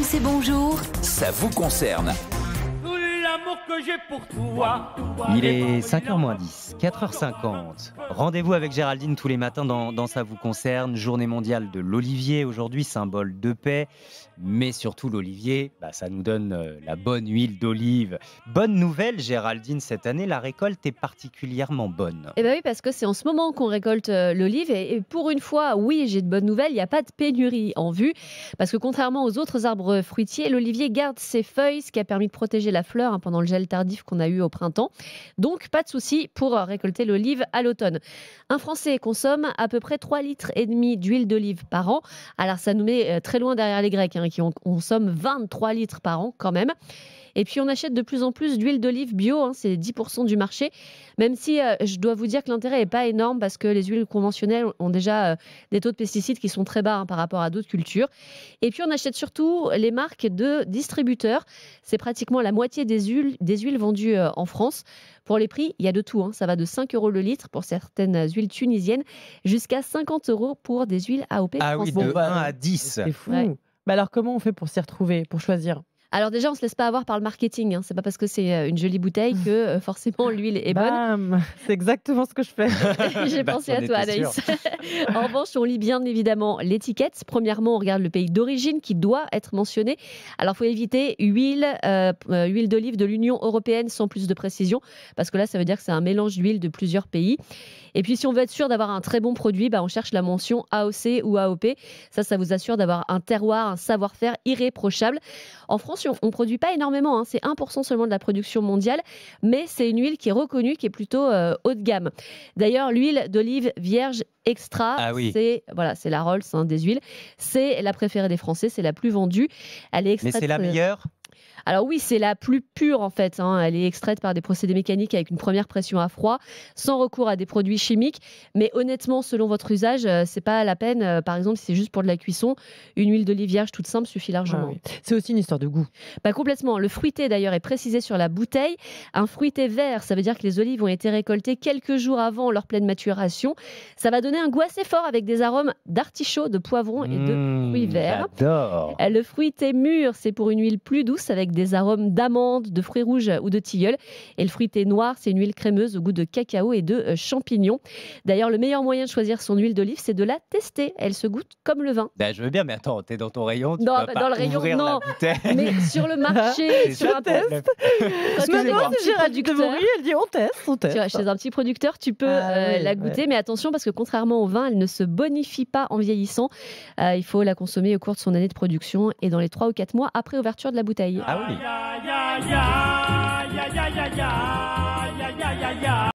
Bruce et bonjour, Ça vous concerne. Tout l'amour que j'ai pour toi. Il est 5h moins 10, 4h50. Rendez-vous avec Géraldine tous les matins dans Ça vous concerne. Journée mondiale de l'olivier aujourd'hui, symbole de paix. Mais surtout l'olivier, ça nous donne la bonne huile d'olive. Bonne nouvelle Géraldine, cette année la récolte est particulièrement bonne. Eh bien oui, parce que c'est en ce moment qu'on récolte l'olive et pour une fois, oui, j'ai de bonnes nouvelles, il n'y a pas de pénurie en vue parce que contrairement aux autres arbres fruitiers, l'olivier garde ses feuilles, ce qui a permis de protéger la fleur pendant le gel tardif qu'on a eu au printemps. Donc pas de souci pour récolter l'olive à l'automne. Un Français consomme à peu près 3,5 litres d'huile d'olive par an. Alors ça nous met très loin derrière les Grecs qui en consomment 23 litres par an quand même. Et puis on achète de plus en plus d'huile d'olive bio, c'est 10% du marché, même si je dois vous dire que l'intérêt n'est pas énorme parce que les huiles conventionnelles ont déjà des taux de pesticides qui sont très bas par rapport à d'autres cultures. Et puis on achète surtout les marques de distributeurs. C'est pratiquement la moitié des huiles vendues en France. Pour les prix, il y a de tout. Ça va de 5 € le litre pour certaines huiles tunisiennes jusqu'à 50 € pour des huiles AOP. Ah oui, de 1 à 10. C'est fou. Ouais. Alors comment on fait pour s'y retrouver, pour choisir ? Alors déjà, on ne se laisse pas avoir par le marketing. C'est pas parce que c'est une jolie bouteille que forcément l'huile est bonne. Bam, c'est exactement ce que je fais. J'ai pensé à toi, Anaïs. En revanche, on lit bien évidemment l'étiquette. Premièrement, on regarde le pays d'origine qui doit être mentionné. Alors, il faut éviter huile d'olive de l'Union européenne sans plus de précision, parce que là, ça veut dire que c'est un mélange d'huile de plusieurs pays. Et puis, si on veut être sûr d'avoir un très bon produit, on cherche la mention AOC ou AOP. Ça vous assure d'avoir un terroir, un savoir-faire irréprochable. En France, on ne produit pas énormément, c'est 1% seulement de la production mondiale, mais c'est une huile qui est reconnue, qui est plutôt haut de gamme. D'ailleurs, l'huile d'olive vierge extra, c'est la Rolls des huiles. C'est la préférée des Français, c'est la plus vendue. Elle est extraite, mais c'est la meilleure ? Alors oui, c'est la plus pure en fait. Elle est extraite par des procédés mécaniques avec une première pression à froid, sans recours à des produits chimiques. Mais honnêtement, selon votre usage, c'est pas la peine. Par exemple, si c'est juste pour de la cuisson, une huile d'olive vierge toute simple suffit largement. Ah oui. C'est aussi une histoire de goût. Complètement. Le fruité d'ailleurs est précisé sur la bouteille. Un fruité vert, ça veut dire que les olives ont été récoltées quelques jours avant leur pleine maturation. Ça va donner un goût assez fort avec des arômes d'artichaut, de poivron et de fruits verts. J'adore. Le fruité mûr, c'est pour une huile plus douce avec des arômes d'amandes, de fruits rouges ou de tilleul. Et le fruité noir, c'est une huile crémeuse au goût de cacao et de champignons. D'ailleurs, le meilleur moyen de choisir son huile d'olive, c'est de la tester. Elle se goûte comme le vin. Je veux bien, mais attends, t'es dans ton rayon, tu Non, vas pas dans le rayon, ouvrir non. la bouteille. Mais sur le marché, sur un teste. Maintenant, C'est Géraldine de Maury, elle dit on teste. Chez un petit producteur, tu peux la goûter, mais attention parce que contrairement au vin, elle ne se bonifie pas en vieillissant. Il faut la consommer au cours de son année de production et dans les 3 ou 4 mois après ouverture de la bouteille. Ah oui. Ya, ya, ya, ya, ya, ya, ya, ya, ya, ya, ya, ya.